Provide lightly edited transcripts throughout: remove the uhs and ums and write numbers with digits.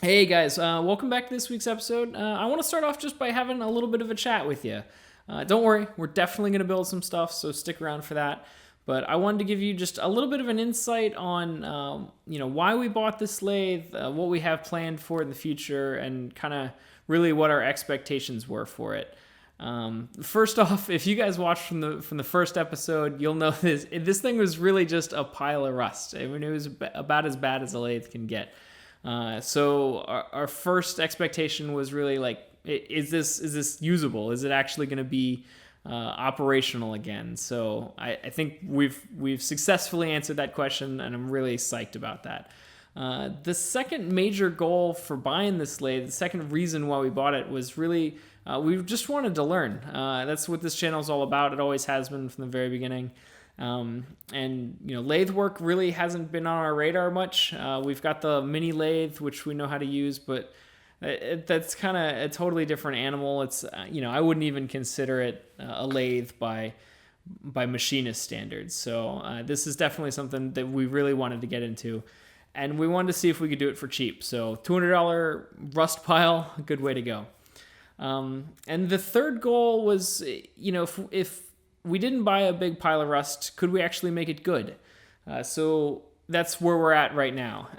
Hey guys, welcome back to this week's episode. I want to start off just by having a little bit of a chat with you. Don't worry, we're definitely going to build some stuff, so stick around for that. But I wanted to give you just a little bit of an insight on, why we bought this lathe, what we have planned for it in the future, and kind of really what our expectations were for it. First off, if you guys watched from the first episode, you'll know this thing was really just a pile of rust. I mean, it was about as bad as a lathe can get. So our first expectation was really like, is this usable? Is it actually going to be operational again? So I think we've successfully answered that question, and I'm really psyched about that. The second major goal for buying this lathe, the second reason why we bought it, was really we just wanted to learn. That's what this channel is all about. It always has been from the very beginning. Lathe work really hasn't been on our radar much. We've got the mini lathe, which we know how to use, but that's kind of a totally different animal. It's, I wouldn't even consider it a lathe by machinist standards. So this is definitely something that we really wanted to get into, and we wanted to see if we could do it for cheap. So $200 rust pile, a good way to go. And the third goal was, if we didn't buy a big pile of rust, could we actually make it good? So that's where we're at right now.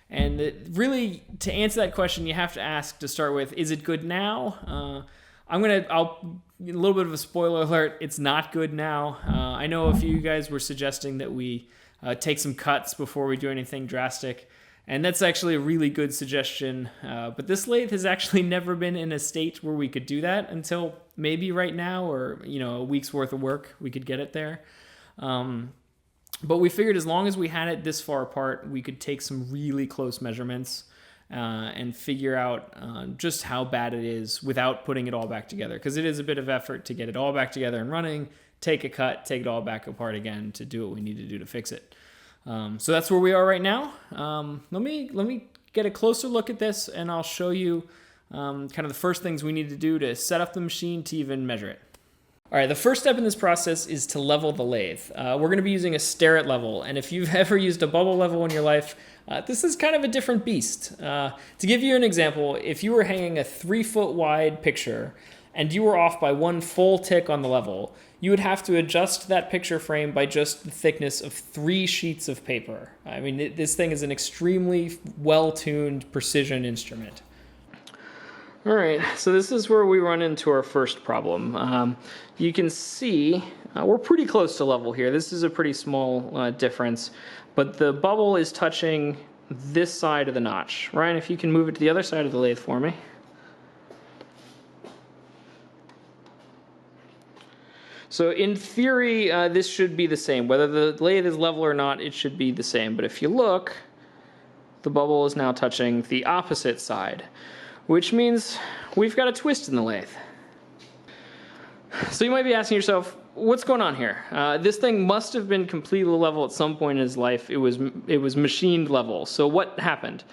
Really, to answer that question, you have to ask to start with, is it good now? A little bit of a spoiler alert, it's not good now. I know a few of you guys were suggesting that we take some cuts before we do anything drastic. And that's actually a really good suggestion. But this lathe has actually never been in a state where we could do that until maybe right now, or, a week's worth of work, we could get it there. But we figured as long as we had it this far apart, we could take some really close measurements and figure out just how bad it is without putting it all back together. Because it is a bit of effort to get it all back together and running, take a cut, take it all back apart again to do what we need to do to fix it. So that's where we are right now. Let me get a closer look at this, and I'll show you kind of the first things we need to do to set up the machine to even measure it. All right, the first step in this process is to level the lathe. We're going to be using a Starrett level, and if you've ever used a bubble level in your life, this is kind of a different beast. To give you an example, if you were hanging a 3-foot wide picture and you were off by one full tick on the level, you would have to adjust that picture frame by just the thickness of 3 sheets of paper. I mean, this thing is an extremely well-tuned precision instrument. All right, so this is where we run into our first problem. You can see we're pretty close to level here. This is a pretty small difference, but the bubble is touching this side of the notch. Ryan, if you can move it to the other side of the lathe for me. So in theory, this should be the same. Whether the lathe is level or not, it should be the same. But if you look, the bubble is now touching the opposite side, which means we've got a twist in the lathe. So you might be asking yourself, what's going on here? This thing must have been completely level at some point in its life. It was machined level. So what happened?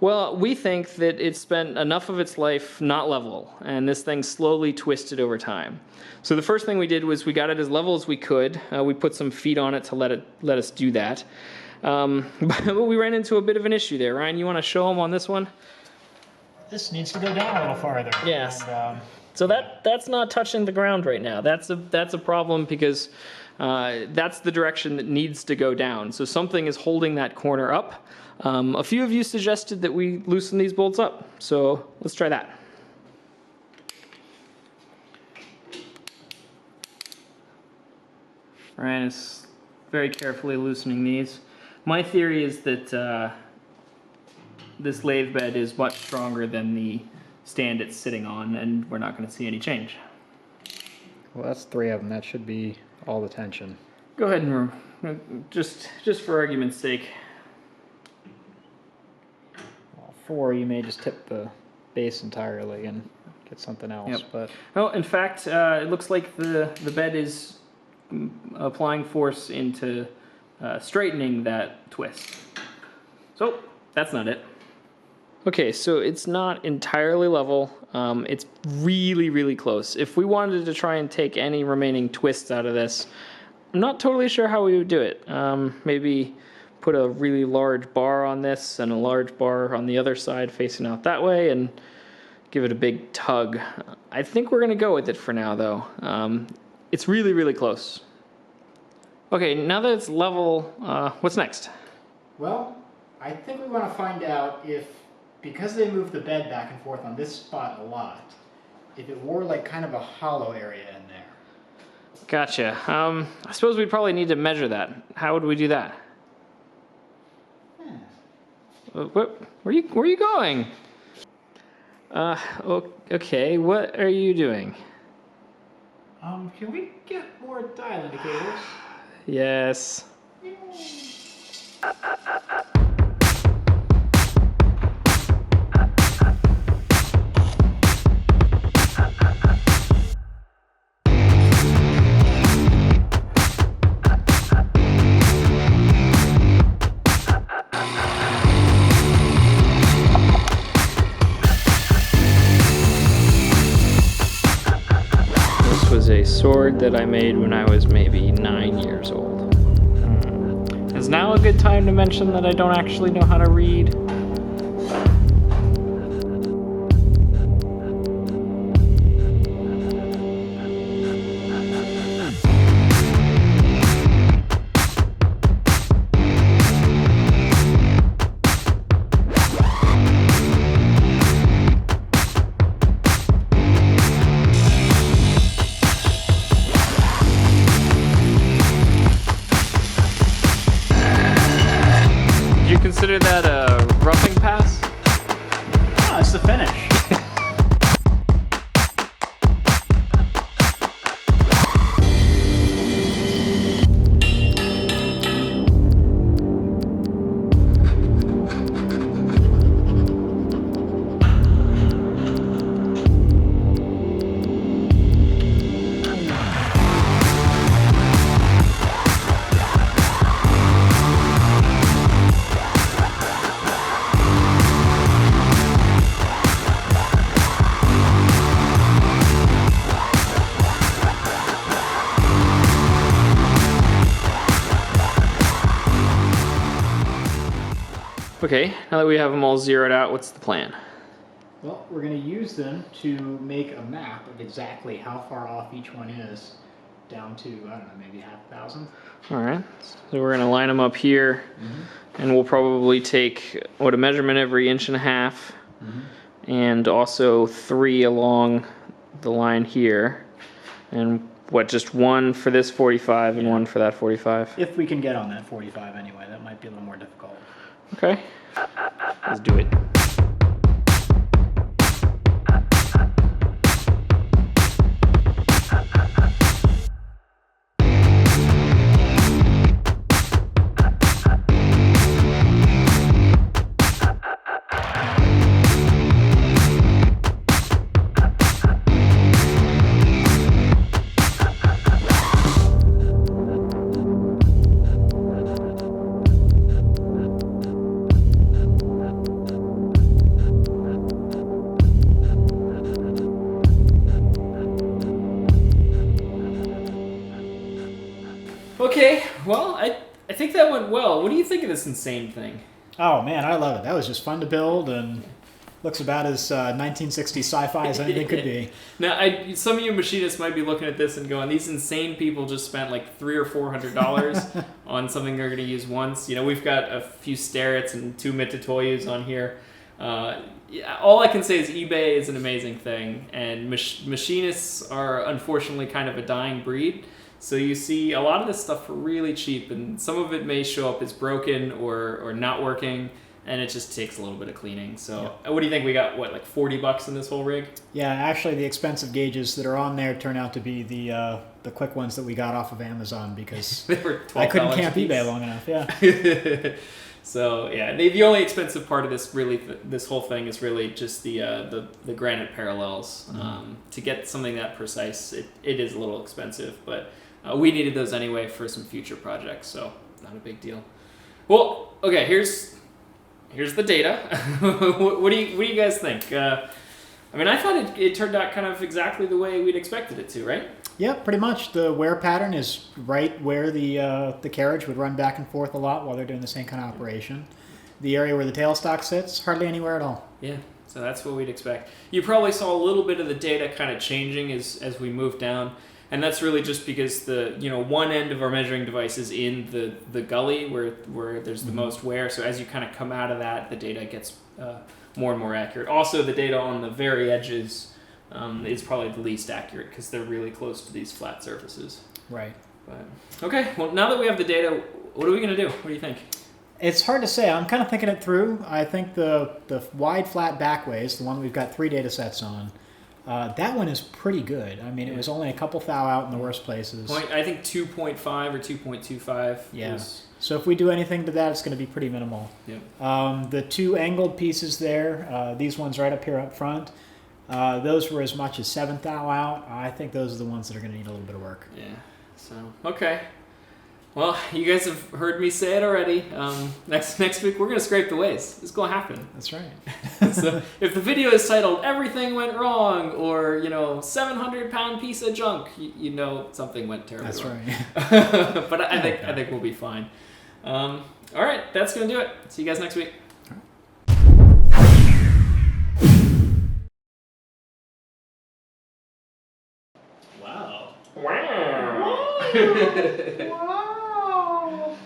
Well, we think that it spent enough of its life not level, and this thing slowly twisted over time. So the first thing we did was we got it as level as we could. We put some feet on it to let us do that. But we ran into a bit of an issue there. Ryan, you want to show them on this one? This needs to go down a little farther. Yes. And, so that's not touching the ground right now. That's a problem because that's the direction that needs to go down. So something is holding that corner up. A few of you suggested that we loosen these bolts up, so let's try that. Ryan is very carefully loosening these. My theory is that this lathe bed is much stronger than the stand it's sitting on, and we're not going to see any change. Well, that's 3 of them. That should be all the tension. Go ahead and just for argument's sake. Well, 4, you may just tip the base entirely and get something else. Yep. But well, in fact, it looks like the bed is applying force into straightening that twist. So that's not it. Okay, so it's not entirely level. It's really, really close. If we wanted to try and take any remaining twists out of this, I'm not totally sure how we would do it. Maybe put a really large bar on this and a large bar on the other side facing out that way and give it a big tug. I think we're going to go with it for now, though. It's really, really close. Okay, now that it's level, what's next? Well, I think we want to find out if, because they moved the bed back and forth on this spot a lot, if it wore like kind of a hollow area in there. Gotcha. I suppose we'd probably need to measure that. How would we do that? Where are you going? Okay, what are you doing? Can we get more dial indicators? Yes. This was a sword that I made when I was maybe 9 years old. Is now a good time to mention that I don't actually know how to read? Consider that a roughing pass? Oh, it's the finish. Okay, now that we have them all zeroed out, what's the plan? Well, we're going to use them to make a map of exactly how far off each one is, down to, I don't know, maybe 1,000. All right, so we're gonna line them up here, and we'll probably take, a measurement every 1.5 inches, and also 3 along the line here, and just one for this 45 and one for that 45? If we can get on that 45 anyway, that might be a little more difficult. Okay, let's do it. Okay, well, I think that went well. What do you think of this insane thing? Oh man, I love it. That was just fun to build and looks about as 1960s sci-fi as anything could be. Now, some of you machinists might be looking at this and going, these insane people just spent like $300 or $400 on something they're going to use once. You know, we've got a few Starretts and 2 Mitutoyos on here. All I can say is eBay is an amazing thing, and machinists are unfortunately kind of a dying breed. So you see a lot of this stuff for really cheap, and some of it may show up as broken or not working, and it just takes a little bit of cleaning. So What do you think? We got, what, like $40 in this whole rig? Yeah, actually the expensive gauges that are on there turn out to be the quick ones that we got off of Amazon because they were $12 I couldn't camp piece. eBay long enough, So yeah, the only expensive part of this this whole thing is really just the granite parallels. To get something that precise, it is a little expensive, but we needed those anyway for some future projects, so not a big deal. Well, okay, here's the data. What do you guys think? I mean, I thought it turned out kind of exactly the way we'd expected it to, right? Yep, pretty much. The wear pattern is right where the carriage would run back and forth a lot while they're doing the same kind of operation. The area where the tailstock sits, hardly anywhere at all. Yeah, so that's what we'd expect. You probably saw a little bit of the data kind of changing as we move down, and that's really just because the one end of our measuring device is in the gully where there's the most wear. So as you kind of come out of that, the data gets more and more accurate. Also, the data on the very edges is probably the least accurate because they're really close to these flat surfaces. Right. But, okay, well, now that we have the data, what are we going to do? What do you think? It's hard to say. I'm kind of thinking it through. I think the wide flat backways, the one we've got 3 data sets on, that one is pretty good. I mean, it was only a couple thou out in the worst places. I think 2.5 or 2.25. Yeah. So if we do anything to that, it's going to be pretty minimal. Yep. The 2 angled pieces there, these ones right up here up front, those were as much as 7 thou out. I think those are the ones that are going to need a little bit of work. Yeah. So, okay. Well, you guys have heard me say it already. Next week, we're going to scrape the ways. It's going to happen. That's right. So if the video is titled "Everything Went Wrong" or 700-pound piece of junk, you know something went terribly wrong. That's right. But I think we'll be fine. All right, that's going to do it. See you guys next week. Wow. Wow.